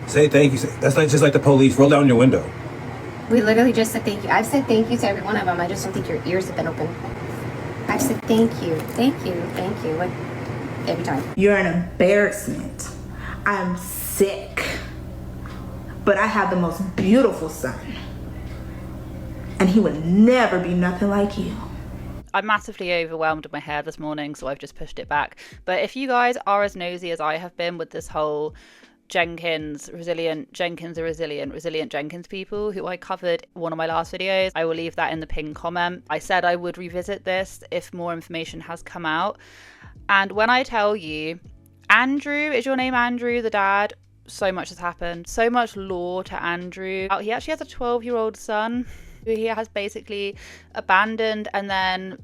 Say thank you. That's like just like the police. Roll down your window. We literally just said thank you. I've said thank you to every one of them. I just don't think your ears have been open. I've said thank you, like every time. You're an embarrassment. I'm sick. But I have the most beautiful son. And he would never be nothing like you. I'm massively overwhelmed with my hair this morning, so I've just pushed it back. But if you guys are as nosy as I have been with this whole Jenkins, resilient Jenkins people who I covered in one of my last videos, I will leave that in the pinned comment. I said I would revisit this if more information has come out. And when I tell you, Andrew, is your name Andrew, the dad? So much has happened. So much lore to Andrew. He actually has a 12-year-old son who he has basically abandoned and then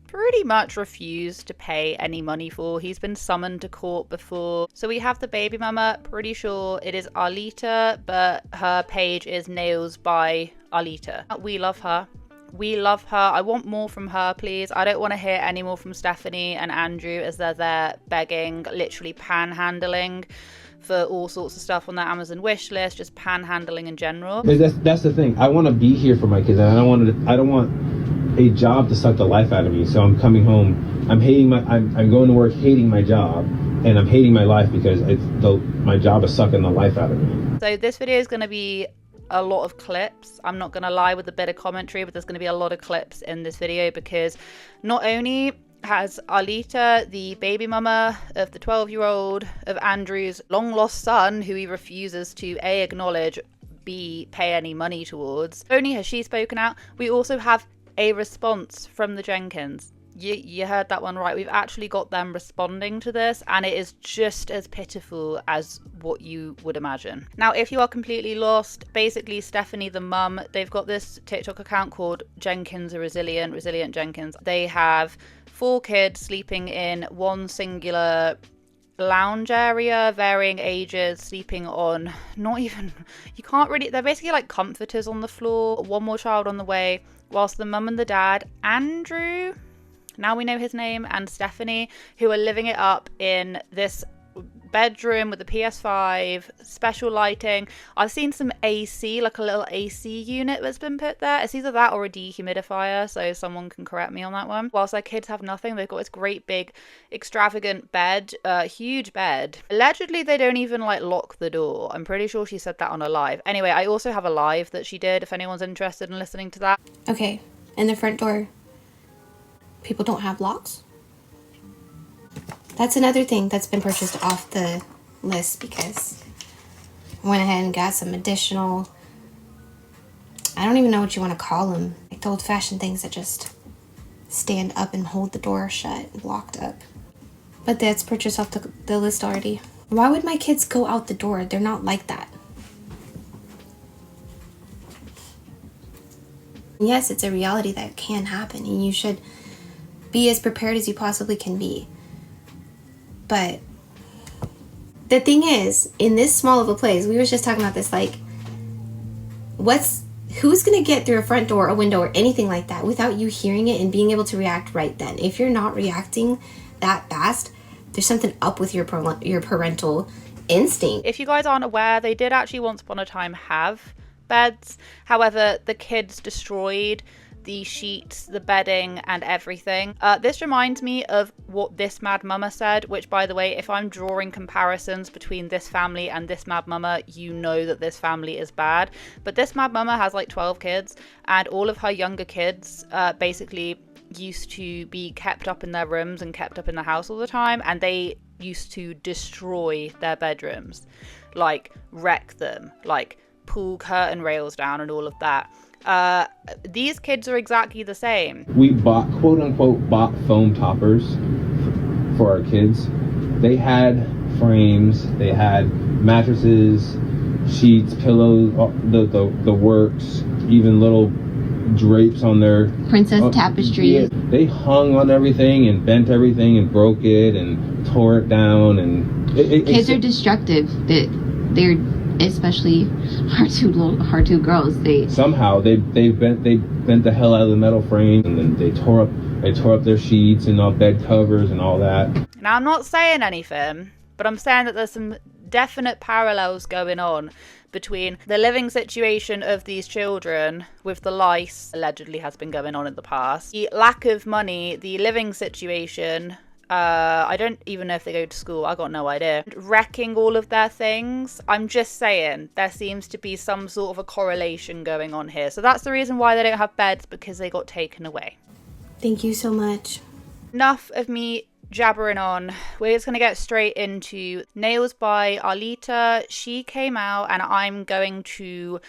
pretty much refused to pay any money for. He's been summoned to court before. So we have the baby mama, pretty sure it is Arlita, but her page is Nails by Arlita. We love her. We love her. I want more from her, please. I don't want to hear any more from Stephanie and Andrew as they're there begging, literally panhandling for all sorts of stuff on their Amazon wish list, just panhandling in general. That's the thing. I want to be here for my kids, and I don't want a job to suck the life out of me. So I'm coming home. I'm going to work hating my job, and I'm hating my life because my job is sucking the life out of me. So this video is going to be a lot of clips. I'm not going to lie with a bit of commentary, but there's going to be a lot of clips in this video because not only has Arlita, the baby mama of the 12-year-old of Andrew's long lost son, who he refuses to A, acknowledge, B, pay any money towards, only has she spoken out, we also have a response from the Jenkins. You heard that one right. We've actually got them responding to this, and it is just as pitiful as what you would imagine. Now, if you are completely lost, basically Stephanie, the mum, they've got this TikTok account called Jenkins, Resilient Jenkins. They have 4 kids sleeping in one singular lounge area, varying ages, sleeping on they're basically like comforters on the floor. One more child on the way, whilst the mum and the dad, Andrew, now we know his name, and Stephanie, who are living it up in this bedroom with the PS5, special lighting. I've seen some AC, like a little AC unit that's been put there. It's either that or a dehumidifier, so someone can correct me on that one. Whilst their kids have nothing, they've got this great big extravagant bed, huge bed. Allegedly they don't even like lock the door. I'm pretty sure she said that on a live. Anyway, I also have a live that she did if anyone's interested in listening to that. Okay, and the front door, people don't have locks? That's another thing that's been purchased off the list because I went ahead and got some additional, I don't even know what you want to call them, like the old-fashioned things that just stand up and hold the door shut, locked up. But that's purchased off the list already. Why would my kids go out the door? They're not like that. Yes, it's a reality that can happen, and you should be as prepared as you possibly can be. But the thing is, in this small of a place, we were just talking about this, like, who's going to get through a front door, a window, or anything like that without you hearing it and being able to react right then? If you're not reacting that fast, there's something up with your parental instinct. If you guys aren't aware, they did actually once upon a time have beds. However, the kids destroyed the sheets, the bedding, and everything. This reminds me of what This Mad Mama said, which, by the way, if I'm drawing comparisons between this family and This Mad Mama, you know that this family is bad. But This Mad Mama has like 12 kids, and all of her younger kids basically used to be kept up in their rooms and kept up in the house all the time, and they used to destroy their bedrooms, like wreck them, like pull curtain rails down and all of that. These kids are exactly the same. We quote unquote bought foam toppers for our kids. They had frames, they had mattresses, sheets, pillows, the works, even little drapes on their princess tapestries. Yeah, they hung on everything and bent everything and broke it and tore it down, and kids are destructive. They're especially our two girls. They bent the hell out of the metal frame, and then they tore up their sheets and all bed covers and all that. Now, I'm not saying anything, but I'm saying that there's some definite parallels going on between the living situation of these children with the lice allegedly has been going on in the past, the lack of money, the living situation, I don't even know if they go to school, I got no idea, wrecking all of their things. I'm just saying there seems to be some sort of a correlation going on here. So that's the reason why they don't have beds, because they got taken away. Thank you so much. Enough of me jabbering on. We're just going to get straight into Nails by Arlita. She came out, and I'm going to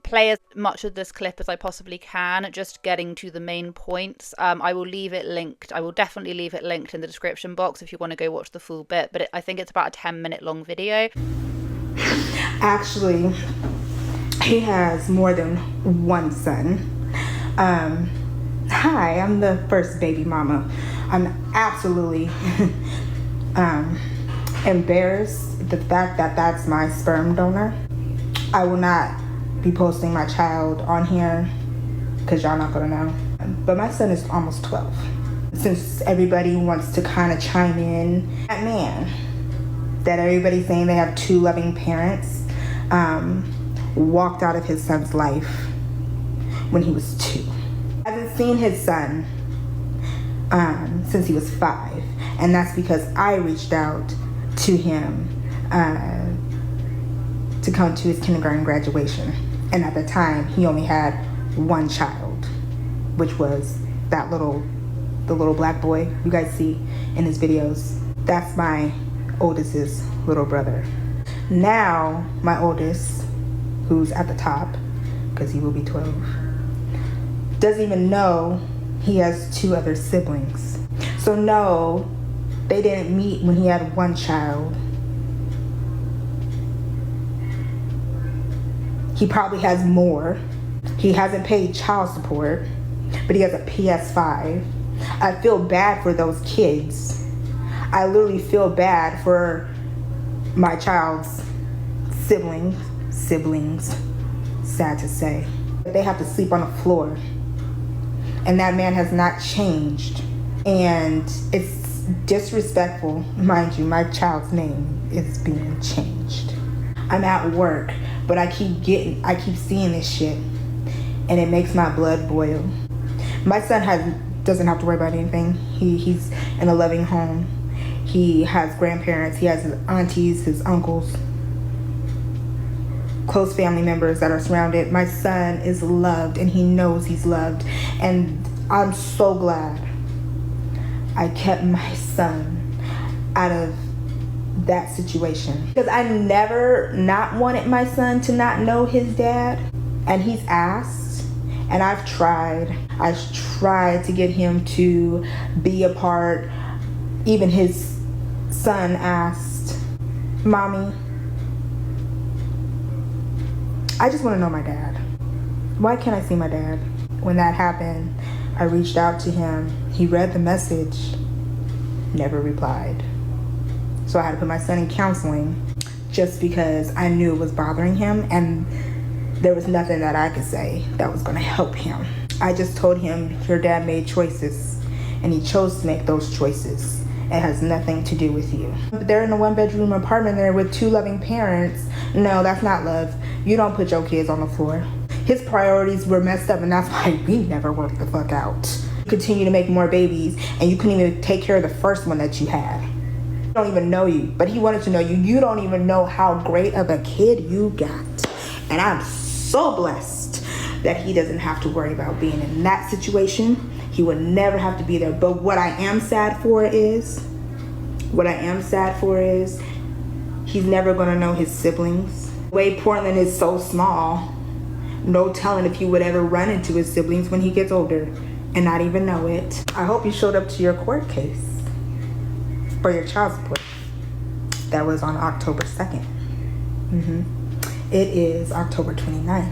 play as much of this clip as I possibly can, just getting to the main points. I will leave it linked. I will definitely leave it linked in the description box if you want to go watch the full bit, but I think it's about a 10-minute long video. Actually, he has more than one son. Hi, I'm the first baby mama. I'm absolutely embarrassed the fact that that's my sperm donor. I will not be posting my child on here because y'all not gonna know. But my son is almost 12. Since everybody wants to kind of chime in, that man that everybody's saying they have two loving parents walked out of his son's life when he was 2. I haven't seen his son since he was 5, and that's because I reached out to him to come to his kindergarten graduation, and at the time he only had one child, which was the little black boy you guys see in his videos. That's my oldest's little brother. Now my oldest, who's at the top because he will be 12, doesn't even know he has 2 other siblings. So no, they didn't meet when he had one child. He probably has more. He hasn't paid child support, but he has a PS5. I feel bad for those kids. I literally feel bad for my child's siblings, sad to say. They have to sleep on the floor. And that man has not changed. And it's disrespectful. Mind you, my child's name is being changed. I'm at work, but I keep seeing this shit, and it makes my blood boil. My son doesn't have to worry about anything. He's in a loving home. He has grandparents. He has his aunties, his uncles, close family members that are surrounded. My son is loved, and he knows he's loved. And I'm so glad I kept my son out of that situation, because I never not wanted my son to not know his dad. And he's asked, and I've tried to get him to be a part. Even his son asked, "Mommy, I just want to know my dad. Why can't I see my dad?" When that happened, I reached out to him. He read the message, never replied. So I had to put my son in counseling just because I knew it was bothering him, and there was nothing that I could say that was going to help him. I just told him, your dad made choices, and he chose to make those choices. It has nothing to do with you. They're in a 1-bedroom apartment there with 2 loving parents. No, that's not love. You don't put your kids on the floor. His priorities were messed up, and that's why we never worked the fuck out. You continue to make more babies, and you couldn't even take care of the first one that you had. He don't even know you, but he wanted to know you. You don't even know how great of a kid you got. And I'm so blessed that he doesn't have to worry about being in that situation. He would never have to be there. But what I am sad for is he's never gonna know his siblings. The way Portland is so small, no telling if he would ever run into his siblings when he gets older and not even know it. I hope you showed up to your court case for your child support. That was on October 2nd. It is October 29th.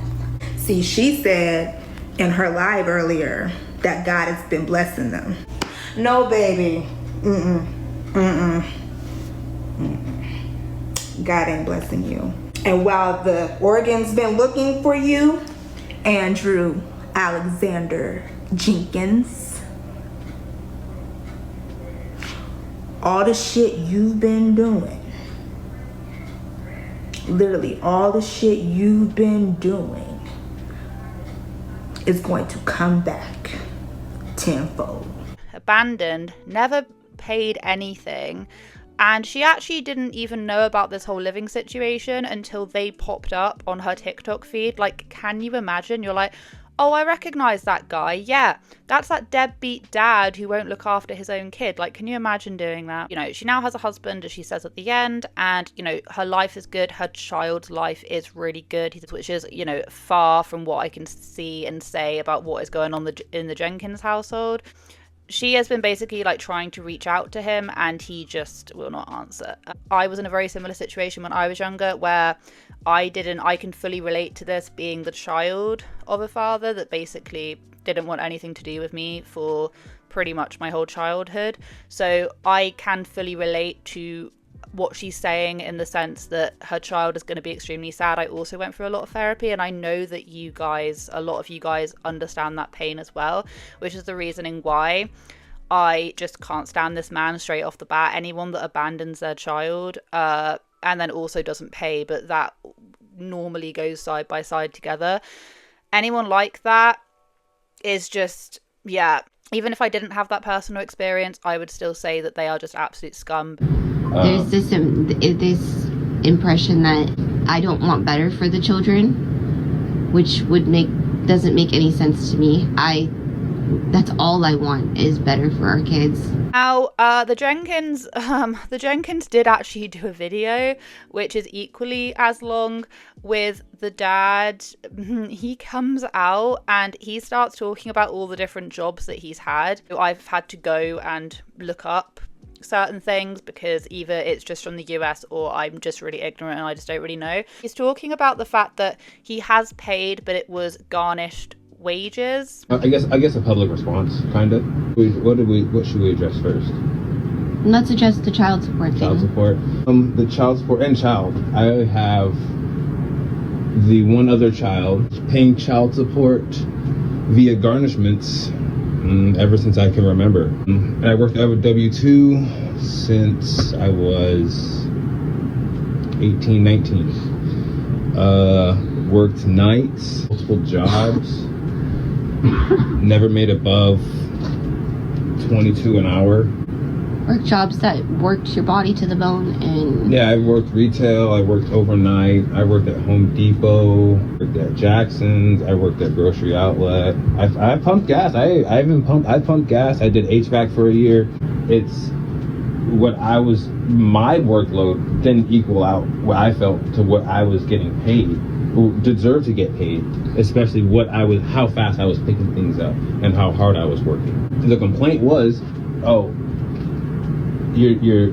See, she said in her live earlier that God has been blessing them. No, baby. God ain't blessing you. And while the Oregon's been looking for you, Andrew Alexander Jenkins, all the shit you've been doing literally all the shit you've been doing is going to come back tenfold. Abandoned, never paid anything, and she actually didn't even know about this whole living situation until they popped up on her TikTok feed. Like, can you imagine? You're like, oh, I recognize that guy. Yeah, that's that deadbeat dad who won't look after his own kid. Like, can you imagine doing that? You know, she now has a husband, as she says at the end, and, you know, her life is good. Her child's life is really good, which is, you know, far from what I can see and say about what is going on in the Jenkins household. She has been basically like trying to reach out to him and he just will not answer. I was in a very similar situation when I was younger where I can fully relate to this, being the child of a father that basically didn't want anything to do with me for pretty much my whole childhood. So I can fully relate to what she's saying in the sense that her child is going to be extremely sad. I also went through a lot of therapy, and I know that a lot of you guys understand that pain as well, which is the reasoning why I just can't stand this man straight off the bat. Anyone that abandons their child and then also doesn't pay, but that normally goes side by side together. Anyone like that is just, yeah, even if I didn't have that personal experience, I would still say that they are just absolute scum. There's this impression that I don't want better for the children, which doesn't make any sense to me. That's all I want is better for our kids. Now, the Jenkins did actually do a video, which is equally as long, with the dad. He comes out and he starts talking about all the different jobs that he's had. I've had to go and look up certain things because either it's just from the US or I'm just really ignorant and I just don't really know. He's talking about the fact that he has paid, but it was garnished wages. I guess a public response, kind of. What should we address first? Let's address the child support thing. Child support. The child support and child. I have the one other child paying child support via garnishments ever since I can remember. And I worked at W-2 since I was 18, 19. Worked nights, multiple jobs. Never made above 22 an hour. Work jobs that worked your body to the bone. And yeah, I worked retail, I worked overnight, I worked at Home Depot, worked at Jackson's, I worked at Grocery Outlet. I pumped gas. I pumped gas. I did HVAC for a year. It's my workload didn't equal out what I felt to what I was getting paid, or deserved to get paid, especially how fast I was picking things up and how hard I was working. The complaint was, oh, you're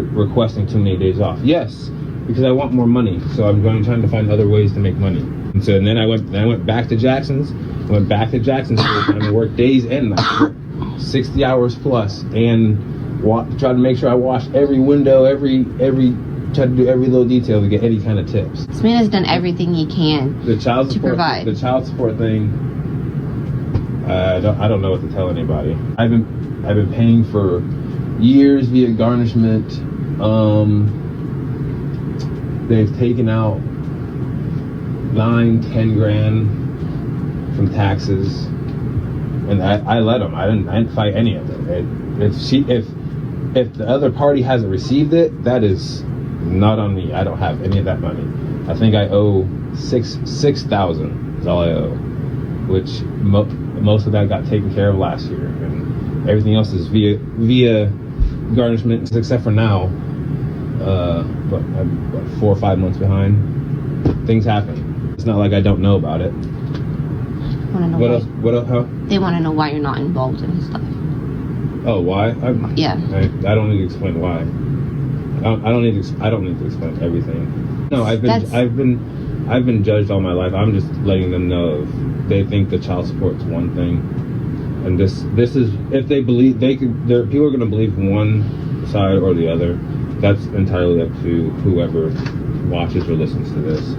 requesting too many days off. Yes, because I want more money, so I'm trying to find other ways to make money. And then I went back to Jackson's. Trying to work days and nights, 60 hours plus, and try to make sure I wash every window, try to do every little detail to get any kind of tips. This man has done everything he can to provide. The child support thing, I don't know what to tell anybody. I've been paying for years via garnishment. They've taken out 9-10 grand from taxes, and I let them. I didn't fight any of it. If the other party hasn't received it, that is not on me. I don't have any of that money. I think I owe $6,000 is all I owe, which most of that got taken care of last year, and everything else is via garnishment, except for now. But I'm 4 or 5 months behind. Things happen. It's not like I don't know about it. What else? How? They want to know why you're not involved in his stuff. Oh, why? Yeah. I don't need to explain why. I don't need to explain everything. No, I've been judged all my life. I'm just letting them know they think the child support's one thing, and this is, if they believe people are going to believe one side or the other. That's entirely up to whoever watches or listens to this.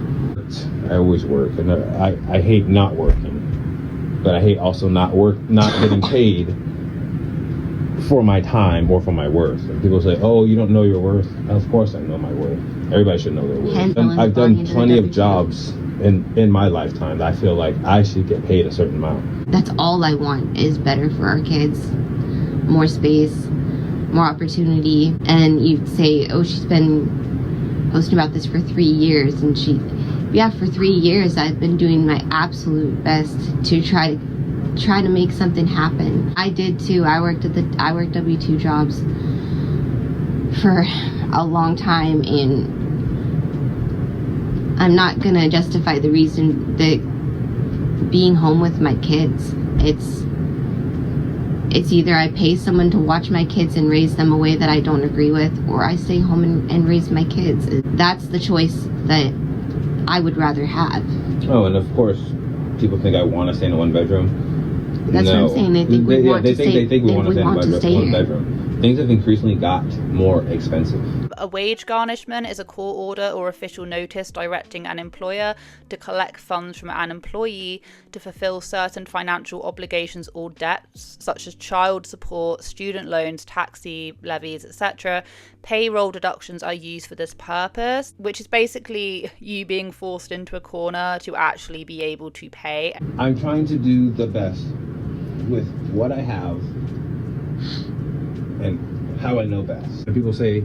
I always work, and I hate not working, but I hate also not getting paid for my time or for my worth. And people say, "Oh, you don't know your worth." Of course, I know my worth. Everybody should know their worth. And I've done plenty of jobs in my lifetime that I feel like I should get paid a certain amount. That's all I want is better for our kids, more space, more opportunity. And you say, "Oh, she's been posting about this for 3 years," and for 3 years I've been doing my absolute best to try to make something happen. I did too. I worked W-2 jobs for a long time, and I'm not gonna justify the reason that being home with my kids. It's either I pay someone to watch my kids and raise them a way that I don't agree with, or I stay home and raise my kids. That's the choice that I would rather have. Oh, and of course, people think I want to stay in a one bedroom. That's what I'm saying. They think we want to stay. They think we want to stay in one bedroom. Things have increasingly got more expensive. A wage garnishment is a court order or official notice directing an employer to collect funds from an employee to fulfill certain financial obligations or debts, such as child support, student loans, taxi levies, etc. Payroll deductions are used for this purpose, which is basically you being forced into a corner to actually be able to pay. I'm trying to do the best with what I have and how I know best. And people say,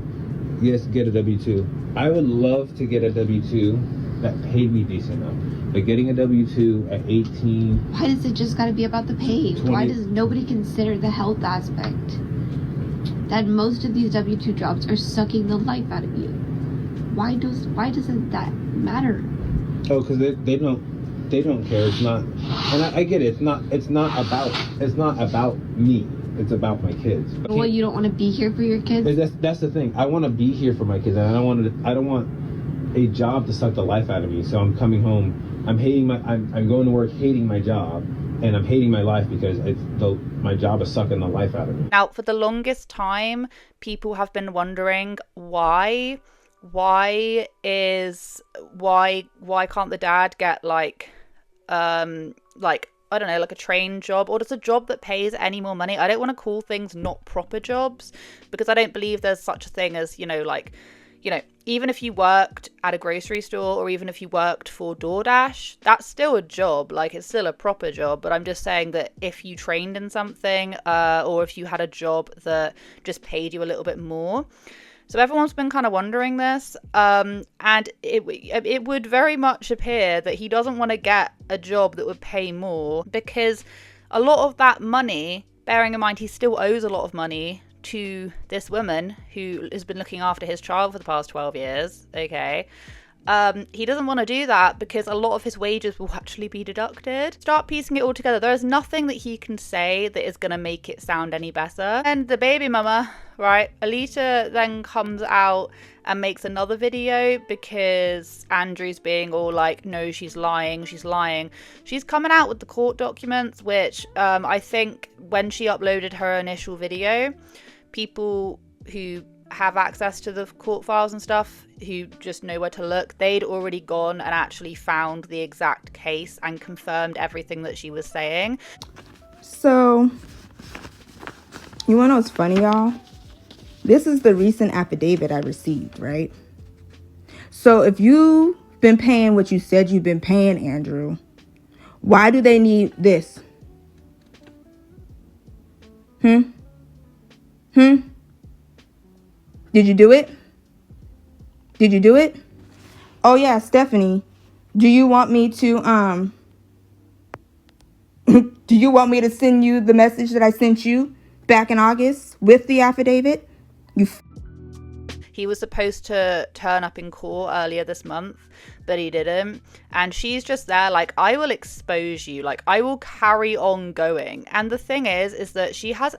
yes, get a W-2. I would love to get a W-2 that paid me decent enough. But getting a W-2 at 18... Why does it just got to be about the pay? 20, why does nobody consider the health aspect? That most of these W-2 jobs are sucking the life out of you. Why doesn't that matter? Oh, because they don't care. It's not, and I get it. It's not about me. It's about my kids. Well, you don't want to be here for your kids? That's the thing. I want to be here for my kids, and I don't want a job to suck the life out of me. So I'm coming home. I'm going to work hating my job, and I'm hating my life because my job is sucking the life out of me. Now, for the longest time, people have been wondering why can't the dad get like I don't know, like a train job, or just a job that pays any more money. I don't want to call things not proper jobs, because I don't believe there's such a thing as, even if you worked at a grocery store, or even if you worked for DoorDash, that's still a job. Like, it's still a proper job. But I'm just saying that if you trained in something, or if you had a job that just paid you a little bit more. So everyone's been kind of wondering this, and it would very much appear that he doesn't want to get a job that would pay more, because a lot of that money, bearing in mind he still owes a lot of money to this woman who has been looking after his child for the past 12 years, okay? He doesn't want to do that because a lot of his wages will actually be deducted. Start piecing it all together. There is nothing that he can say that is going to make it sound any better. And the baby mama, right, Alita then comes out and makes another video because Andrew's being all like, no, she's lying. She's coming out with the court documents, which I think when she uploaded her initial video, people who have access to the court files and stuff, who just know where to look, they'd already gone and actually found the exact case and confirmed everything that she was saying. So, you wanna know what's funny, y'all? This is the recent affidavit I received, right? So if you've been paying what you said you've been paying, Andrew, why do they need this? Did you do it? Oh yeah, Stephanie. Do you want me to send you the message that I sent you back in August with the affidavit? He was supposed to turn up in court earlier this month, but he didn't. And she's just there like, I will expose you. Like, I will carry on going. And the thing is that she has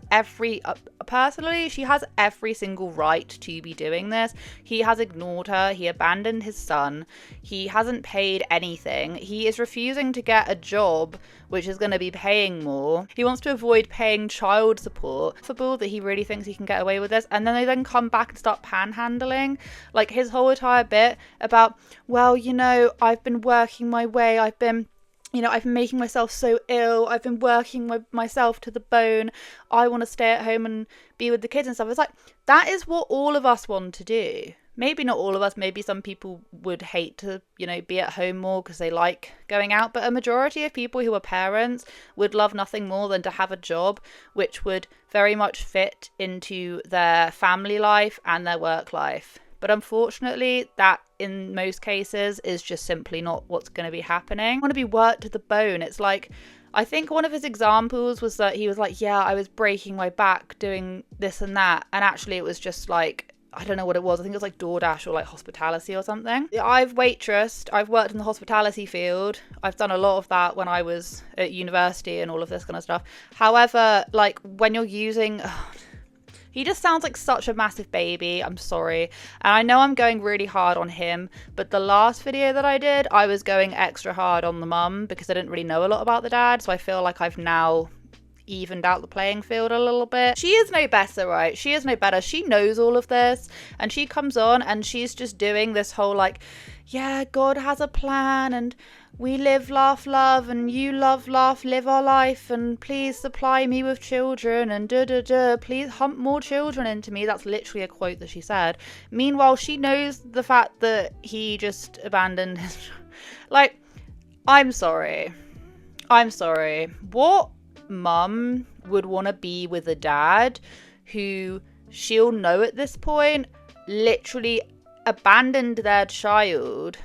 personally, she has every single right to be doing this. He has ignored her. He abandoned his son. He hasn't paid anything. He is refusing to get a job which is going to be paying more. He wants to avoid paying child support. Football that he really thinks he can get away with this. And then they then come back and start panhandling. Like, his whole entire bit about, well, you know, I've been working my way. I've been you know, I've been making myself so ill, I've been working myself to the bone, I want to stay at home and be with the kids and stuff. It's like, that is what all of us want to do. Maybe not all of us, maybe some people would hate to, you know, be at home more because they like going out, but a majority of people who are parents would love nothing more than to have a job which would very much fit into their family life and their work life. But unfortunately, that in most cases is just simply not what's going to be happening. I want to be worked to the bone. It's like, I think one of his examples was that he was like, yeah, I was breaking my back doing this and that. And actually it was just like, I don't know what it was. I think it was like DoorDash or like hospitality or something. I've waitressed. I've worked in the hospitality field. I've done a lot of that when I was at university and all of this kind of stuff. However, like when you're using... He just sounds like such a massive baby. I'm sorry. And I know I'm going really hard on him, but the last video that I did, I was going extra hard on the mum because I didn't really know a lot about the dad. So I feel like I've now evened out the playing field a little bit. She is no better, right? She is no better. She knows all of this and she comes on and she's just doing this whole like, yeah, God has a plan and we live, laugh, love, and you love, laugh, live our life, and please supply me with children, and please hump more children into me. That's literally a quote that she said. Meanwhile, she knows the fact that he just abandoned his... Like, I'm sorry. What mum would want to be with a dad who she'll know at this point literally abandoned their child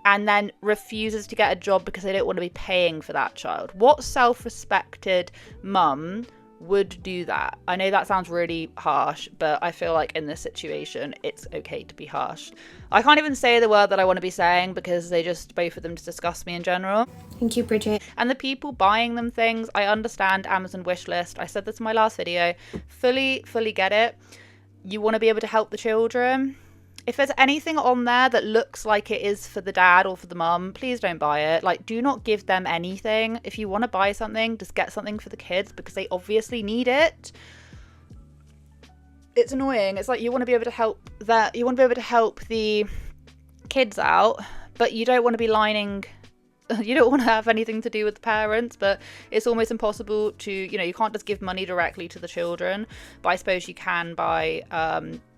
and then refuses to get a job because they don't want to be paying for that child? What self-respected mum would do that? I know that sounds really harsh, but I feel like in this situation it's okay to be harsh. I can't even say the word that I want to be saying because they just, both of them, just disgust me in general. Thank you, Bridget. And the people buying them things, I understand Amazon wishlist. I said this in my last video. Fully get it. You want to be able to help the children. If there's anything on there that looks like it is for the dad or for the mum, please don't buy it. Like, do not give them anything. If you want to buy something, just get something for the kids because they obviously need it. It's annoying. It's like you want to be able to help that. You want to be able to help the kids out, but you don't want to be lining. You don't want to have anything to do with the parents, but it's almost impossible to, you know, you can't just give money directly to the children, but I suppose you can by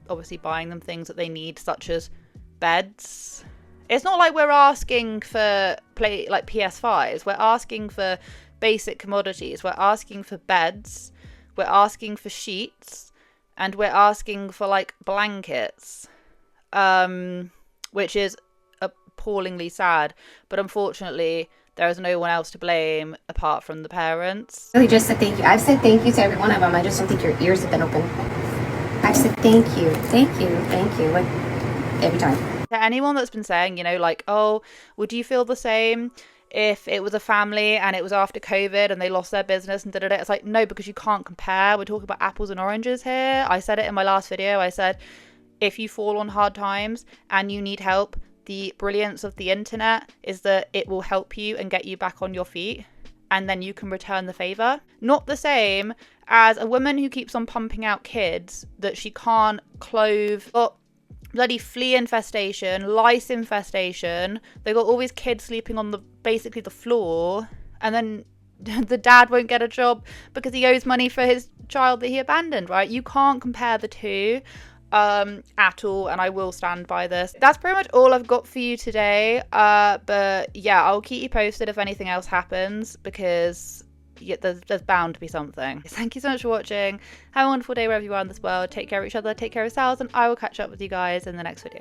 obviously buying them things that they need, such as beds. It's not like we're asking for like PS5s. We're asking for basic commodities. We're asking for beds. We're asking for sheets, and we're asking for like blankets, which is appallingly sad. But unfortunately, there is no one else to blame apart from the parents. Really just said thank you. I've said thank you to every one of them. I just don't think your ears have been open. I've said thank you, like every time. To anyone that's been saying, you know, like, oh, would you feel the same if it was a family and it was after COVID and they lost their business and da-da-da? It's like, no, because you can't compare. We're talking about apples and oranges here. I said it in my last video. I said, if you fall on hard times and you need help, the brilliance of the internet is that it will help you and get you back on your feet, and then you can return the favor. Not the same as a woman who keeps on pumping out kids that she can't clothe. Got bloody flea infestation, lice infestation. They got all these kids sleeping on basically the floor, and then the dad won't get a job because he owes money for his child that he abandoned, right? You can't compare the two at all, and I will stand by this. That's pretty much all I've got for you today, but yeah, I'll keep you posted if anything else happens, because yeah, there's bound to be something. Thank you so much for watching. Have a wonderful day wherever you are in this world. Take care of each other, take care of yourselves, and I will catch up with you guys in the next video.